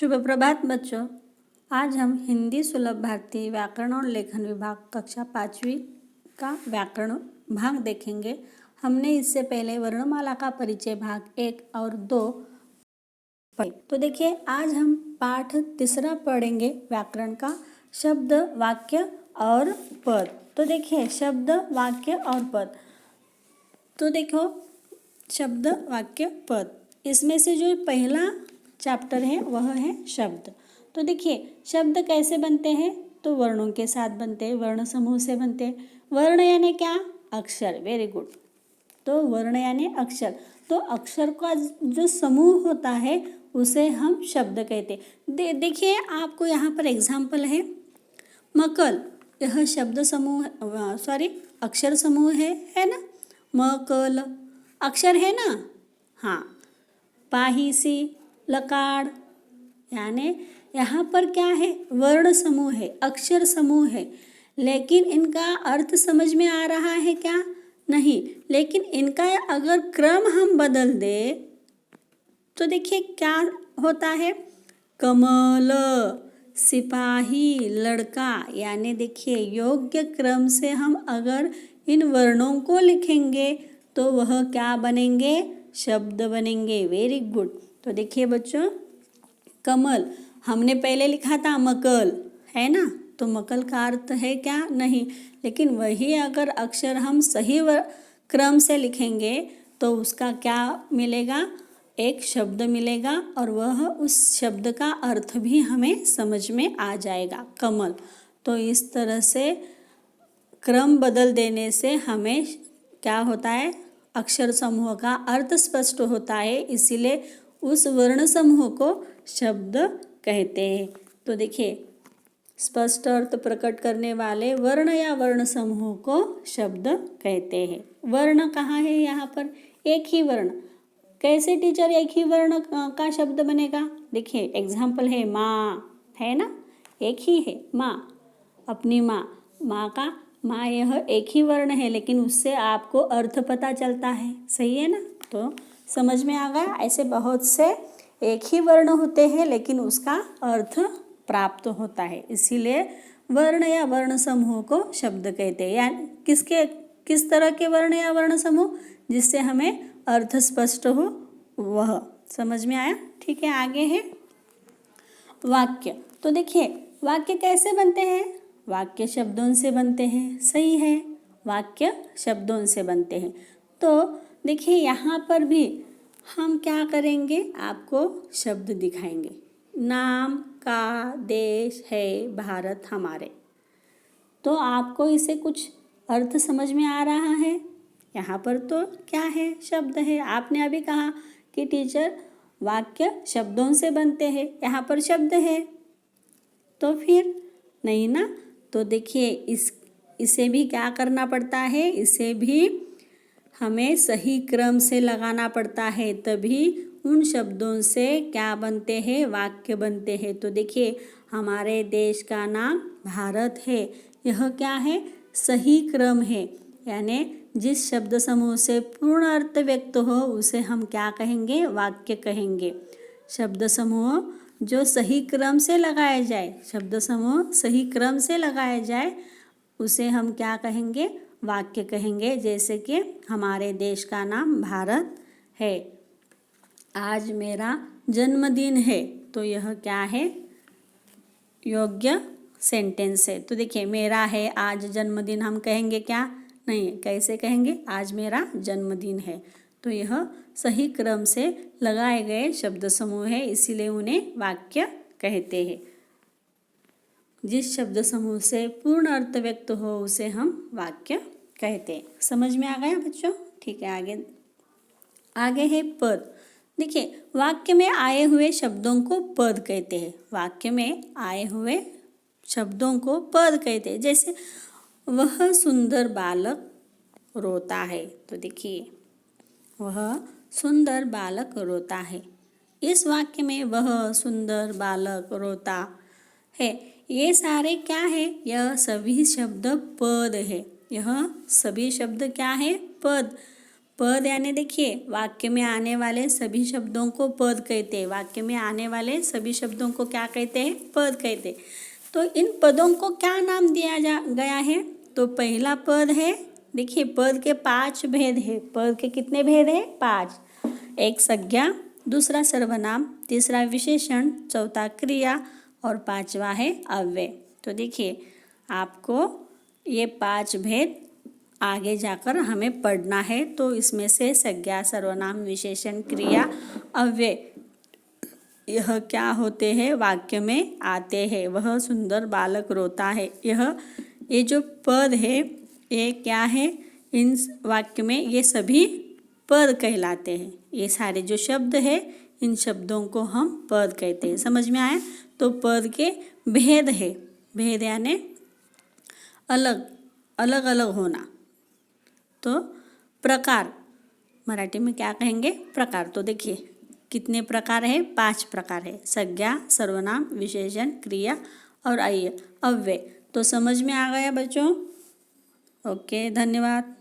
शुभ प्रभात बच्चों। आज हम हिंदी सुलभ भारतीय व्याकरण और लेखन विभाग कक्षा 5वीं का व्याकरण भाग देखेंगे। हमने इससे पहले वर्णमाला का परिचय भाग 1 और 2 पढ़े। तो देखिए, आज हम पाठ 3 पढ़ेंगे व्याकरण का, शब्द, वाक्य और पद। तो देखिए, शब्द, वाक्य और पद। तो देखो, शब्द, वाक्य, पद, इसमें से जो पहला चैप्टर है वह है शब्द। तो देखिए, शब्द कैसे बनते हैं? तो वर्णों के साथ बनते हैं, वर्ण समूह से बनते हैं। वर्ण यानी क्या? अक्षर। Very good. तो वर्ण यानी अक्षर। तो अक्षर का जो समूह होता है उसे हम शब्द कहते हैं। देखिए, आपको यहाँ पर एग्जाम्पल है मकल। यह शब्द समूह, अक्षर समूह है ना। मकल अक्षर है ना। हाँ। पाहिसी, लकार, यानी यहाँ पर क्या है? वर्ण समूह है, अक्षर समूह है। लेकिन इनका अर्थ समझ में आ रहा है क्या? नहीं। लेकिन इनका अगर क्रम हम बदल दे तो देखिए क्या होता है। कमल, सिपाही, लड़का, यानी देखिए योग्य क्रम से हम अगर इन वर्णों को लिखेंगे तो वह क्या बनेंगे? शब्द बनेंगे। Very good. तो देखिए बच्चों, कमल हमने पहले लिखा था मकल, है ना। तो मकल का अर्थ है क्या? नहीं। लेकिन वही अगर अक्षर हम सही क्रम से लिखेंगे तो उसका क्या मिलेगा? एक शब्द मिलेगा और वह उस शब्द का अर्थ भी हमें समझ में आ जाएगा, कमल। तो इस तरह से क्रम बदल देने से हमें क्या होता है? अक्षर समूह का अर्थ स्पष्ट होता है, इसीलिए उस वर्ण समूह को शब्द कहते हैं। तो देखिए, स्पष्ट अर्थ प्रकट करने वाले वर्ण या वर्ण समूह को शब्द कहते हैं। वर्ण कहाँ है? यहाँ पर एक ही वर्ण। कैसे टीचर एक ही वर्ण का शब्द बनेगा? देखिए, एग्जाम्पल है माँ, है ना, एक ही है माँ, अपनी माँ। माँ यह एक ही वर्ण है, लेकिन उससे आपको अर्थ पता चलता है। सही है ना। तो समझ में आ गया। ऐसे बहुत से एक ही वर्ण होते हैं लेकिन उसका अर्थ प्राप्त होता है, इसीलिए वर्ण या वर्ण समूह को शब्द कहते हैं। यानी किस तरह के वर्ण या वर्ण समूह? जिससे हमें अर्थ स्पष्ट हो, वह। समझ में आया? ठीक है। आगे है वाक्य। तो देखिए, वाक्य कैसे बनते हैं? वाक्य शब्दों से बनते हैं। सही है, वाक्य शब्दों से बनते हैं। तो देखिए, यहाँ पर भी हम क्या करेंगे? आपको शब्द दिखाएंगे। नाम का देश है भारत हमारे। तो आपको इसे कुछ अर्थ समझ में आ रहा है? यहाँ पर तो क्या है? शब्द है। आपने अभी कहा कि टीचर वाक्य शब्दों से बनते हैं, यहाँ पर शब्द है, तो फिर नहीं ना। तो देखिए, इसे भी क्या करना पड़ता है? इसे भी हमें सही क्रम से लगाना पड़ता है, तभी उन शब्दों से क्या बनते हैं? वाक्य बनते हैं। तो देखिए, हमारे देश का नाम भारत है, यह क्या है? सही क्रम है। यानी जिस शब्द समूह से पूर्ण अर्थ व्यक्त हो उसे हम क्या कहेंगे? वाक्य कहेंगे। शब्द समूह जो सही क्रम से लगाया जाए, शब्द समूह सही क्रम से लगाया जाए, उसे हम क्या कहेंगे? वाक्य कहेंगे। जैसे कि हमारे देश का नाम भारत है, आज मेरा जन्मदिन है, तो यह क्या है? योग्य सेंटेंस है। तो देखिए, मेरा है आज जन्मदिन, हम कहेंगे क्या? नहीं। कैसे कहेंगे? आज मेरा जन्मदिन है। तो यह सही क्रम से लगाए गए शब्द समूह है, इसीलिए उन्हें वाक्य कहते हैं। जिस शब्द समूह से पूर्ण अर्थ व्यक्त हो उसे हम वाक्य कहते हैं। समझ में आ गया बच्चों? ठीक है। आगे है पद। देखिए, वाक्य में आए हुए शब्दों को पद कहते हैं। वाक्य में आए हुए शब्दों को पद कहते हैं। जैसे वह सुंदर बालक रोता है। तो देखिए, वह सुंदर बालक रोता है। इस वाक्य में वह सुंदर बालक रोता है, ये सारे क्या है? यह सभी शब्द पद है। यह सभी शब्द क्या है? पद। पद यानी देखिए वाक्य में आने वाले सभी शब्दों को पद कहते हैं। वाक्य में आने वाले सभी शब्दों को क्या कहते हैं? पद कहते हैं। तो इन पदों को क्या नाम दिया गया है? तो पहला पद है, देखिए पद के 5 भेद है। पद के कितने भेद है? 5। एक संज्ञा, दूसरा सर्वनाम, तीसरा विशेषण, चौथा क्रिया और 5वां है अव्यय। तो देखिए आपको ये 5 भेद आगे जाकर हमें पढ़ना है। तो इसमें से संज्ञा, सर्वनाम, विशेषण, क्रिया, अव्यय यह क्या होते हैं? वाक्य में आते हैं। वह सुंदर बालक रोता है, ये जो पद है ये क्या है? इन वाक्य में ये सभी पद कहलाते हैं। ये सारे जो शब्द है इन शब्दों को हम पद कहते हैं। समझ में आया? तो पद के भेद है। भेद यानी अलग अलग होना। तो प्रकार मराठी में क्या कहेंगे? प्रकार। तो देखिए कितने प्रकार है? 5 प्रकार है। संज्ञा, सर्वनाम, विशेषण, क्रिया और अव्यय। तो समझ में आ गया बच्चों? ओके, धन्यवाद।